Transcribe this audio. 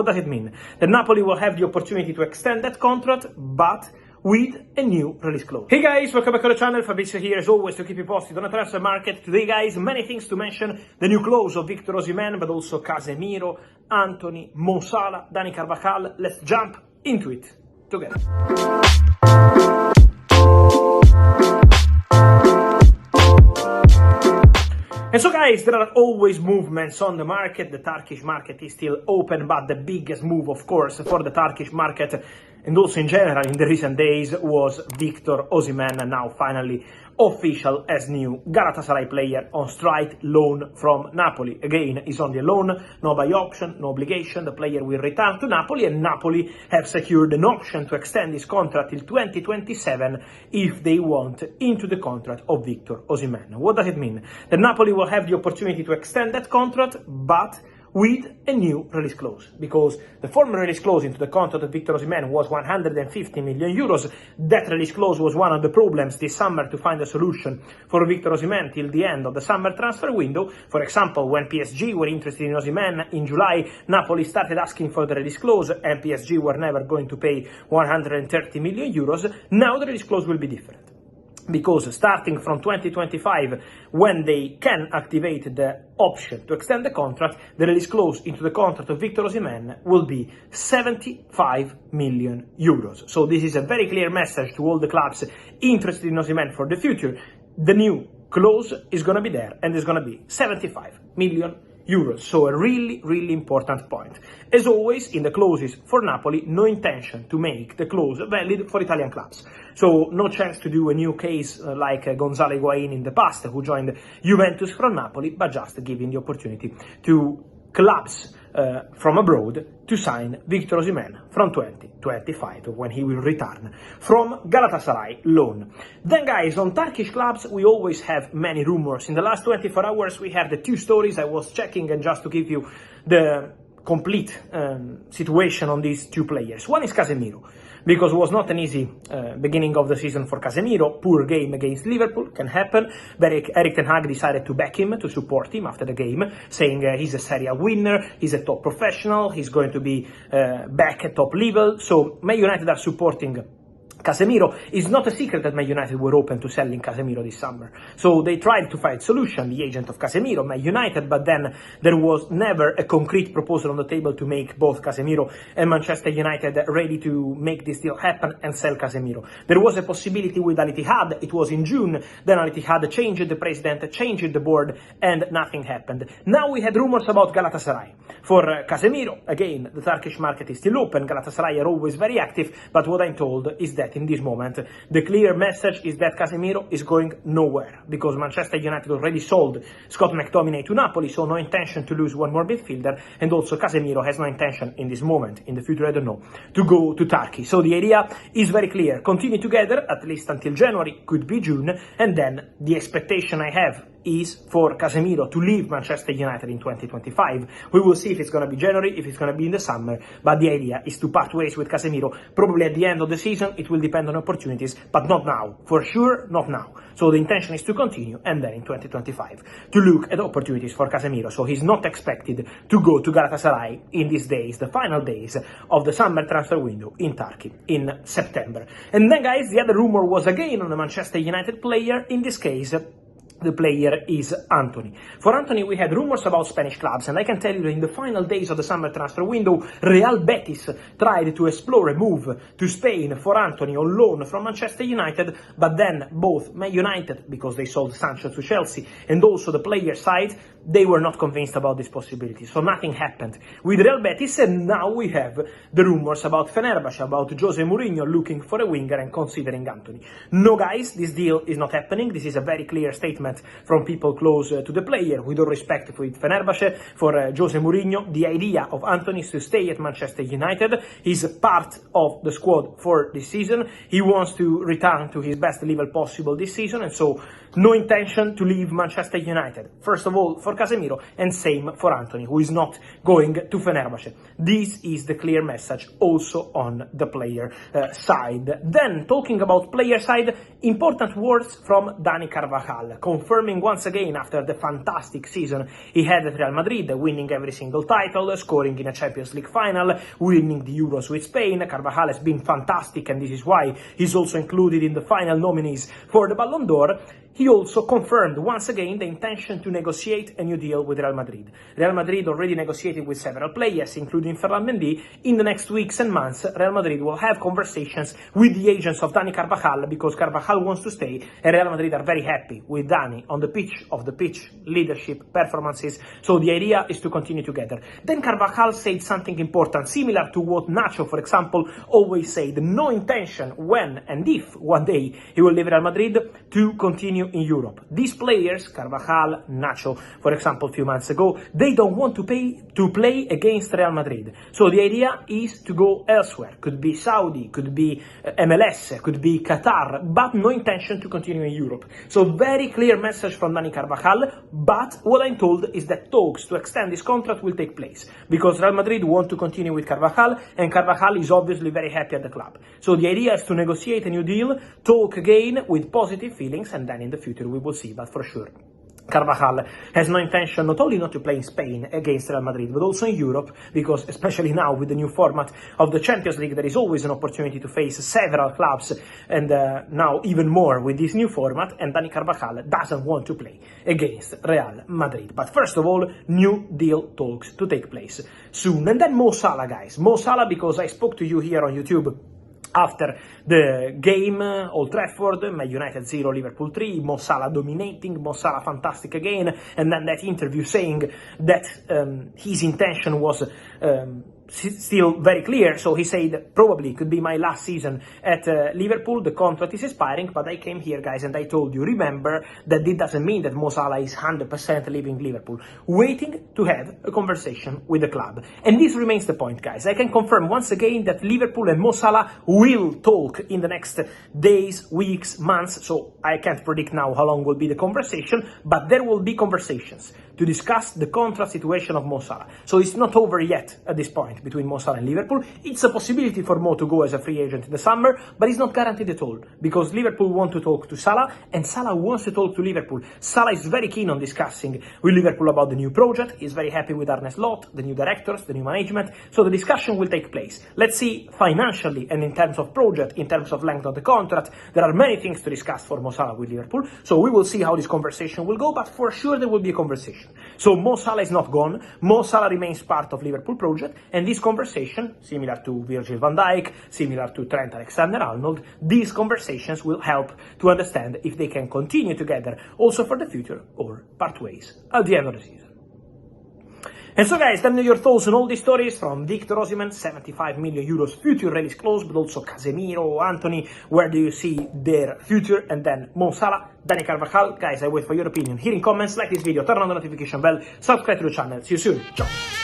does it mean? That Napoli will have the opportunity to extend that contract, but with a new release clause. Hey guys, welcome back to the channel. Fabrizio here as always to keep you posted on the transfer market. Today guys, many things to mention. The new clause of Victor Osimhen, but also Casemiro, Antony, Salah, Dani Carvajal. Let's jump into it together. And so guys, there are always movements on the market. The Turkish market is still open, but the biggest move, of course, for the Turkish market and also in general in the recent days was Victor Osimhen, now finally official as new Galatasaray player on straight loan from Napoli. Again, he's on the loan, no buy option, no obligation. The player will return to Napoli, and Napoli have secured an option to extend his contract till 2027 if they want into the contract of Victor Osimhen. What does it mean? That Napoli will have the opportunity to extend that contract, but with a new release clause, because the former release clause into the contract of Victor Osimhen was 150 million euros. That release clause was one of the problems this summer to find a solution for Victor Osimhen till the end of the summer transfer window. For example, when PSG were interested in Osimhen in July, Napoli started asking for the release clause and PSG were never going to pay 130 million euros. Now the release clause will be different, because starting from 2025, when they can activate the option to extend the contract, the release clause into the contract of Victor Osimhen will be 75 million euros. So this is a very clear message to all the clubs interested in Osimhen for the future. The new clause is going to be there, and it's going to be 75 million euros. So a really, really important point. As always, in the clauses for Napoli, no intention to make the clause valid for Italian clubs. So no chance to do a new case like Gonzalo Higuain in the past, who joined Juventus from Napoli, but just giving the opportunity to clubs from abroad to sign Victor Osimhen from 2025, when he will return from Galatasaray loan. Then guys, on Turkish clubs, we always have many rumors. In the last 24 hours, we have the two stories I was checking, and just to give you the complete situation on these two players. One is Casemiro, because it was not an easy beginning of the season for Casemiro. Poor game against Liverpool, can happen. But Erik ten Hag decided to back him, to support him after the game, saying he's a serial winner, he's a top professional, he's going to be back at top level. So Man United are supporting Casemiro. It's not a secret that Man United were open to selling Casemiro this summer. So they tried to find solution, the agent of Casemiro, Man United, but then there was never a concrete proposal on the table to make both Casemiro and Manchester United ready to make this deal happen and sell Casemiro. There was a possibility with Al Ittihad. It was in June. Then Al Ittihad changed the president, changed the board, and nothing happened. Now we had rumors about Galatasaray. For Casemiro, again, the Turkish market is still open. Galatasaray are always very active, but what I'm told is that in this moment, the clear message is that Casemiro is going nowhere, because Manchester United already sold Scott McTominay to Napoli, so no intention to lose one more midfielder, and also Casemiro has no intention in this moment, in the future I don't know, to go to Turkey. So the idea is very clear: continue together, at least until January, could be June, and then the expectation I have is for Casemiro to leave Manchester United in 2025. We will see if it's going to be January, if it's going to be in the summer, but the idea is to part ways with Casemiro probably at the end of the season. It will depend on opportunities, but not now. For sure, not now. So the intention is to continue, and then in 2025 to look at opportunities for Casemiro. So he's not expected to go to Galatasaray in these days, the final days of the summer transfer window in Turkey in September. And then guys, the other rumor was again on a Manchester United player. In this case, the player is Antony. For Antony, we had rumors about Spanish clubs, and I can tell you that in the final days of the summer transfer window, Real Betis tried to explore a move to Spain for Antony on loan from Manchester United, but then both Man United, because they sold Sancho to Chelsea, and also the player side, they were not convinced about this possibility. So nothing happened with Real Betis, and now we have the rumors about Fenerbahce, about Jose Mourinho looking for a winger and considering Antony. No guys, this deal is not happening. This is a very clear statement from people close to the player. With all respect for Fenerbahce, for Jose Mourinho, the idea of Antony is to stay at Manchester United. He's a part of the squad for this season. He wants to return to his best level possible this season, and so no intention to leave Manchester United. First of all, for Casemiro, and same for Antony, who is not going to Fenerbahce. This is the clear message also on the player side. Then, talking about player side, important words from Dani Carvajal, confirming once again after the fantastic season he had at Real Madrid, winning every single title, scoring in a Champions League final, winning the Euros with Spain. Carvajal has been fantastic, and this is why he's also included in the final nominees for the Ballon d'Or. He also confirmed once again the intention to negotiate a new deal with Real Madrid. Real Madrid already negotiated with several players, including Ferland Mendy. In the next weeks and months, Real Madrid will have conversations with the agents of Dani Carvajal, because Carvajal wants to stay, and Real Madrid are very happy with Dani on the pitch, leadership, performances. So the idea is to continue together. Then Carvajal said something important, similar to what Nacho, for example, always said. No intention when and if one day he will leave Real Madrid to continue in Europe. These players, Carvajal, Nacho, for example, a few months ago, they don't want to play against Real Madrid. So the idea is to go elsewhere. Could be Saudi, could be MLS, could be Qatar, but no intention to continue in Europe. So very clear message from Dani Carvajal, but what I'm told is that talks to extend this contract will take place, because Real Madrid want to continue with Carvajal, and Carvajal is obviously very happy at the club. So the idea is to negotiate a new deal, talk again with positive feelings, and then in the future we will see, but for sure Carvajal has no intention not only not to play in Spain against Real Madrid, but also in Europe, because especially now with the new format of the Champions League, there is always an opportunity to face several clubs, and now even more with this new format, and Dani Carvajal doesn't want to play against Real Madrid. But first of all, new deal talks to take place soon. And then Mo Salah, guys. Mo Salah, because I spoke to you here on YouTube after the game, Old Trafford, Man United 0, Liverpool 3, Mo Salah dominating, Mo Salah fantastic again, and then that interview saying that his intention was still very clear. So he said, probably could be my last season at Liverpool, the contract is expiring, but I came here, guys, and I told you, remember that it doesn't mean that Mo Salah is 100% leaving Liverpool, waiting to have a conversation with the club. And this remains the point, guys. I can confirm once again that Liverpool and Mo Salah will talk in the next days, weeks, months, so I can't predict now how long will be the conversation, but there will be conversations to discuss the contract situation of Mo Salah. So it's not over yet at this point between Mo Salah and Liverpool. It's a possibility for Mo to go as a free agent in the summer, but it's not guaranteed at all, because Liverpool want to talk to Salah, and Salah wants to talk to Liverpool. Salah is very keen on discussing with Liverpool about the new project. He's very happy with Arne Slot, the new directors, the new management, so the discussion will take place. Let's see financially and in terms of project, in terms of length of the contract, there are many things to discuss for Mo Salah with Liverpool, so we will see how this conversation will go, but for sure there will be a conversation. So Mo Salah is not gone. Mo Salah remains part of Liverpool project, and this conversation, similar to Virgil van Dijk, similar to Trent Alexander-Arnold, these conversations will help to understand if they can continue together also for the future or part ways at the end of the season. And so, guys, tell me your thoughts on all these stories from Victor Osimhen, 75 million euros future release clause, but also Casemiro, Antony. Where do you see their future? And then Mo Salah, Dani Carvajal. Guys, I wait for your opinion here in comments. Like this video, turn on the notification bell, subscribe to the channel. See you soon. Ciao.